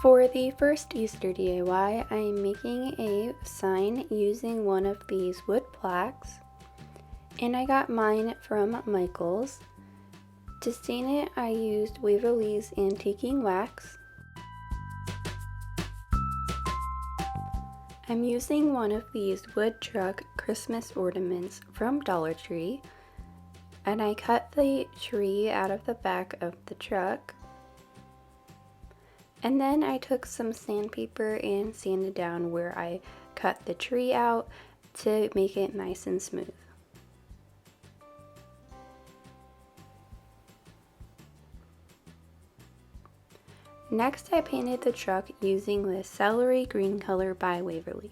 For the first Easter DIY, I'm making a sign using one of these wood plaques, and I got mine from Michael's. To stain it, I used Waverly's Antiquing Wax. I'm using one of these wood truck Christmas ornaments from Dollar Tree, and I cut the tree out of the back of the truck. And then I took some sandpaper and sanded down where I cut the tree out to make it nice and smooth. Next, I painted the truck using the celery green color by Waverly.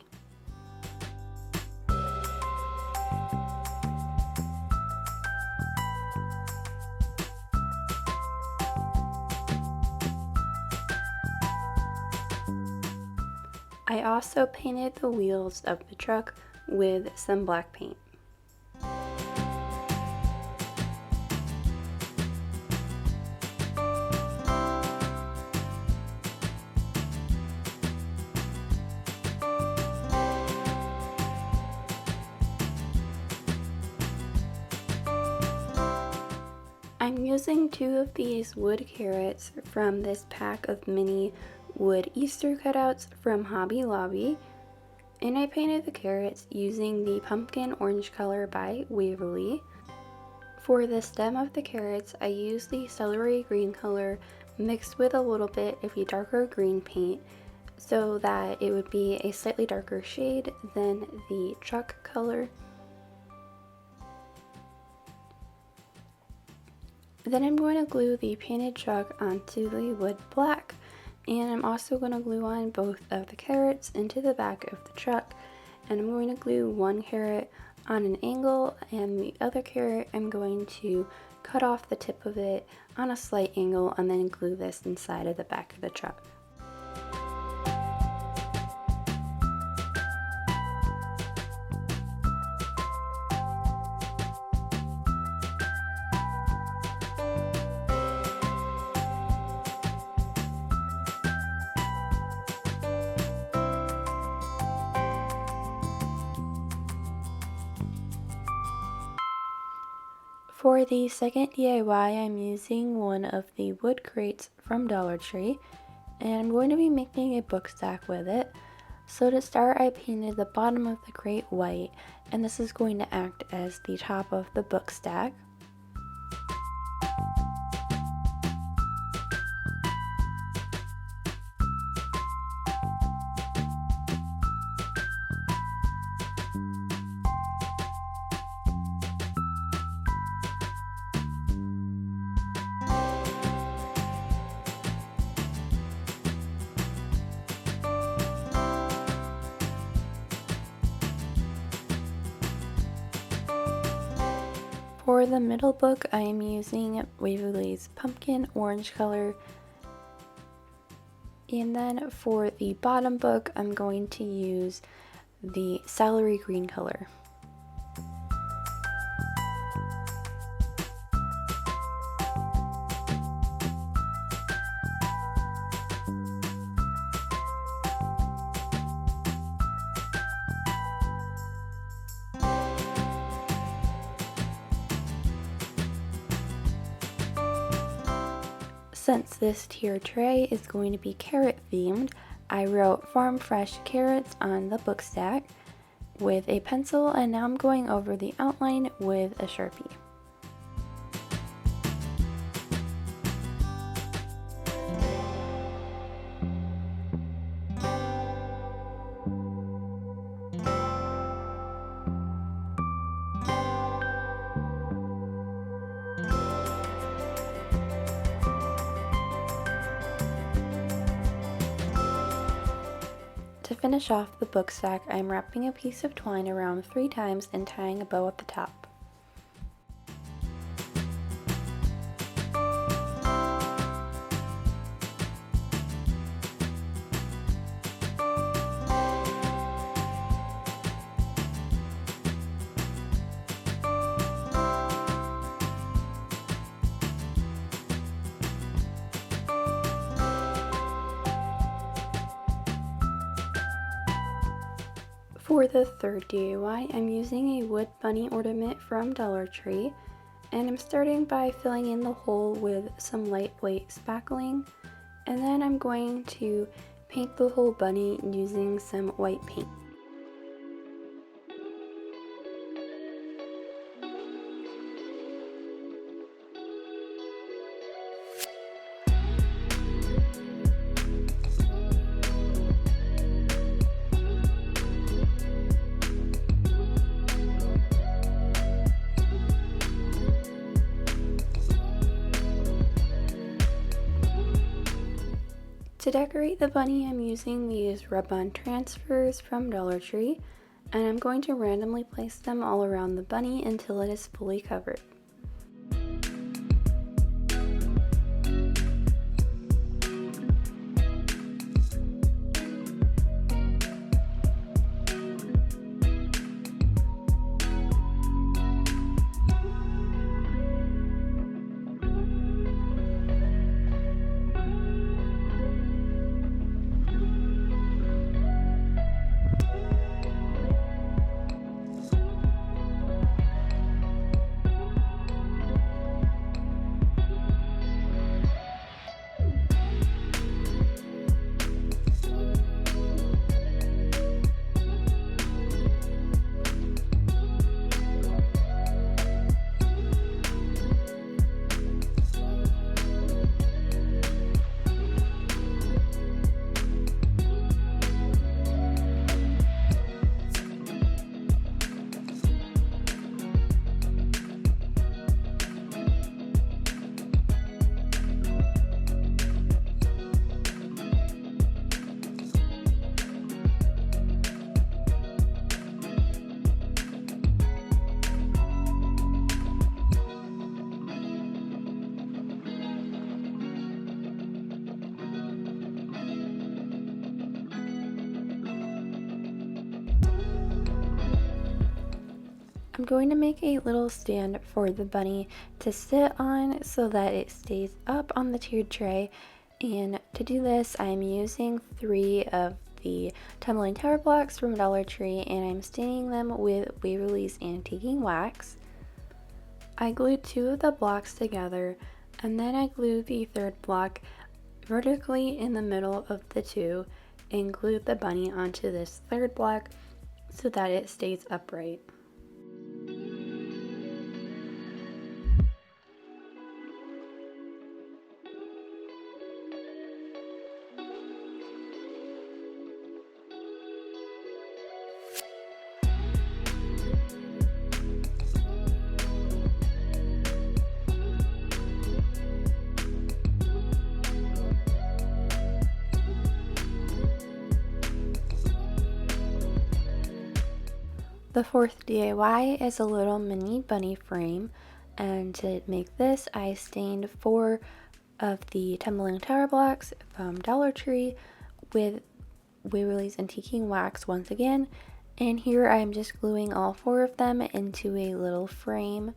I also painted the wheels of the truck with some black paint. I'm using 2 of these wood carrots from this pack of mini wood Easter cutouts from Hobby Lobby, and I painted the carrots using the pumpkin orange color by Waverly. For the stem of the carrots, I used the celery green color mixed with a little bit of a darker green paint so that it would be a slightly darker shade than the truck color. Then I'm going to glue the painted truck onto the wood black, and I'm also going to glue on both of the carrots into the back of the truck, and I'm going to glue one carrot on an angle, and the other carrot I'm going to cut off the tip of it on a slight angle and then glue this inside of the back of the truck. For the second DIY, I'm using one of the wood crates from Dollar Tree, and I'm going to be making a book stack with it. So to start, I painted the bottom of the crate white, and this is going to act as the top of the book stack. For the middle book, I am using Waverly's pumpkin orange color, and then for the bottom book, I'm going to use the celery green color. Since this tier tray is going to be carrot themed, I wrote Farm Fresh Carrots on the book stack with a pencil, and now I'm going over the outline with a Sharpie. To finish off the book stack, I'm wrapping a piece of twine around 3 times and tying a bow at the top. For the third DIY, I'm using a wood bunny ornament from Dollar Tree, and I'm starting by filling in the hole with some lightweight spackling, and then I'm going to paint the whole bunny using some white paint. To decorate the bunny, I'm using these rub-on transfers from Dollar Tree, and I'm going to randomly place them all around the bunny until it is fully covered. I'm going to make a little stand for the bunny to sit on so that it stays up on the tiered tray, and to do this I'm using 3 of the tumbling tower blocks from Dollar Tree, and I'm staining them with Waverly's Antiquing Wax. I glued 2 of the blocks together, and then I glued the third block vertically in the middle of the 2 and glued the bunny onto this third block so that it stays upright. The fourth DIY is a little mini bunny frame, and to make this I stained 4 of the tumbling tower blocks from Dollar Tree with Waverly's Antiquing Wax once again, and here I'm just gluing all 4 of them into a little frame.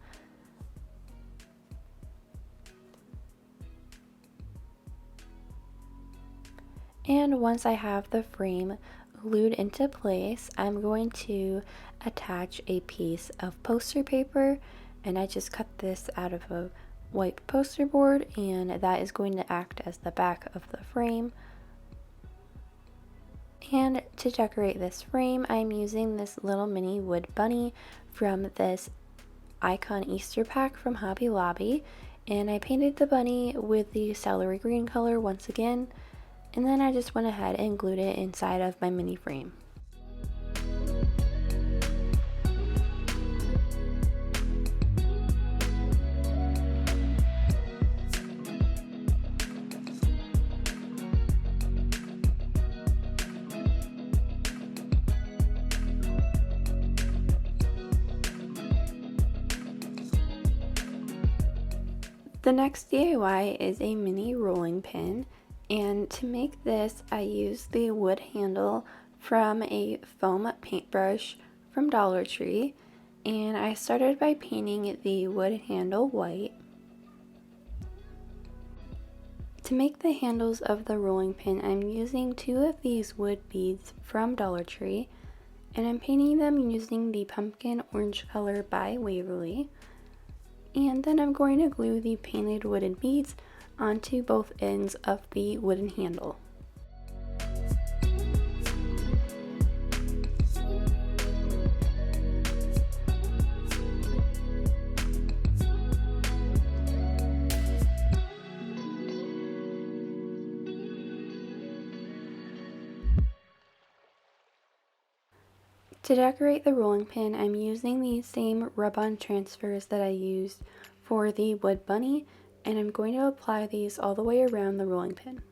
And once I have the frame glued into place, I'm going to attach a piece of poster paper, and I just cut this out of a white poster board, and that is going to act as the back of the frame. And to decorate this frame, I'm using this little mini wood bunny from this Icon Easter pack from Hobby Lobby, and I painted the bunny with the celery green color once again, and then I just went ahead and glued it inside of my mini frame. The next DIY is a mini rolling pin, and to make this I used the wood handle from a foam paintbrush from Dollar Tree, and I started by painting the wood handle white. To make the handles of the rolling pin, I'm using 2 of these wood beads from Dollar Tree, And I'm painting them using the pumpkin orange color by Waverly. And then I'm going to glue the painted wooden beads onto both ends of the wooden handle. To decorate the rolling pin, I'm using the same rub-on transfers that I used for the wood bunny, and I'm going to apply these all the way around the rolling pin.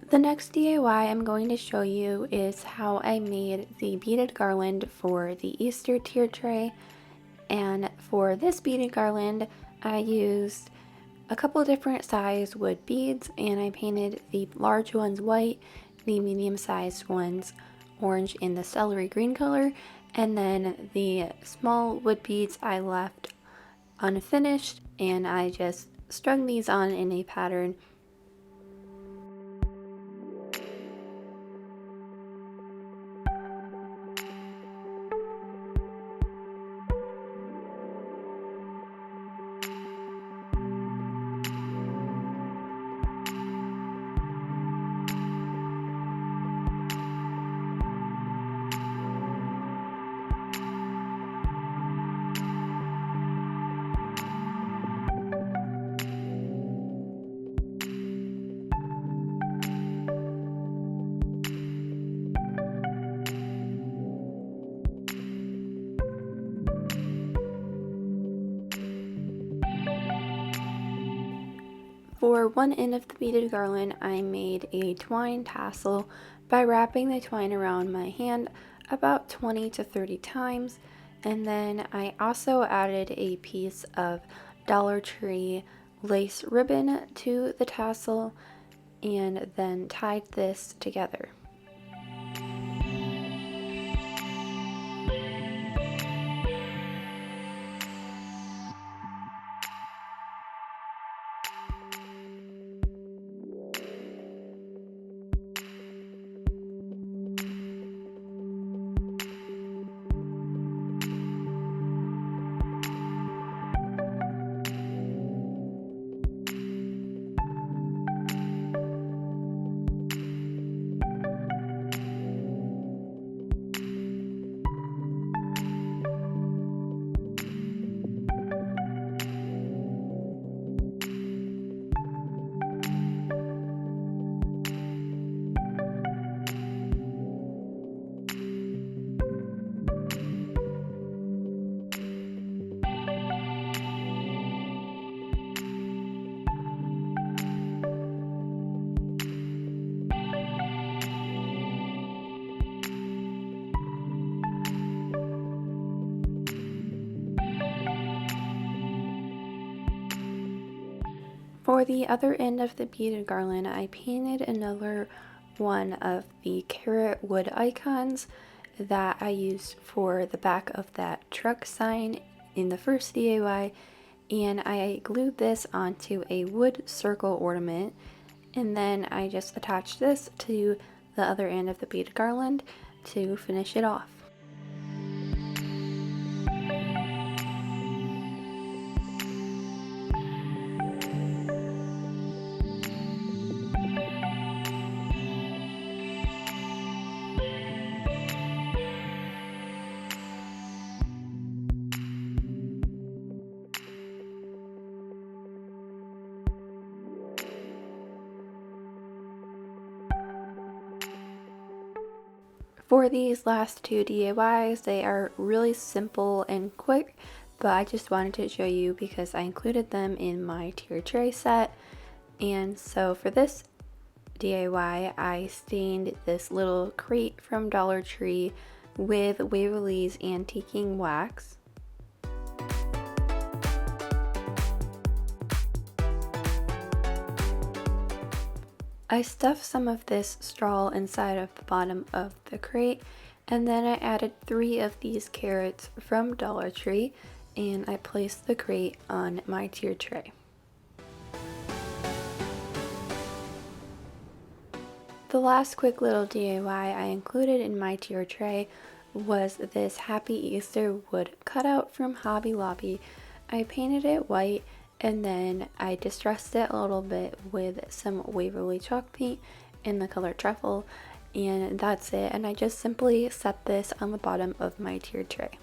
The next DIY I'm going to show you is how I made the beaded garland for the Easter tier tray. And for this beaded garland, I used a couple different size wood beads, and I painted the large ones white, the medium sized ones orange in the celery green color, and then the small wood beads I left unfinished, and I just strung these on in a pattern. For one end of the beaded garland, I made a twine tassel by wrapping the twine around my hand about 20 to 30 times, and then I also added a piece of Dollar Tree lace ribbon to the tassel and then tied this together. For the other end of the beaded garland, I painted another one of the carrot wood icons that I used for the back of that truck sign in the first DIY, and I glued this onto a wood circle ornament, and then I just attached this to the other end of the beaded garland to finish it off. For these last two DIYs, they are really simple and quick, but I just wanted to show you because I included them in my tier tray set. And so for this DIY, I stained this little crate from Dollar Tree with Waverly's Antiquing Wax. I stuffed some of this straw inside of the bottom of the crate, and then I added 3 of these carrots from Dollar Tree, and I placed the crate on my tier tray. The last quick little DIY I included in my tier tray was this Happy Easter wood cutout from Hobby Lobby. I painted it white and then I distressed it a little bit with some Waverly chalk paint in the color truffle, and that's it. And I just simply set this on the bottom of my tier tray.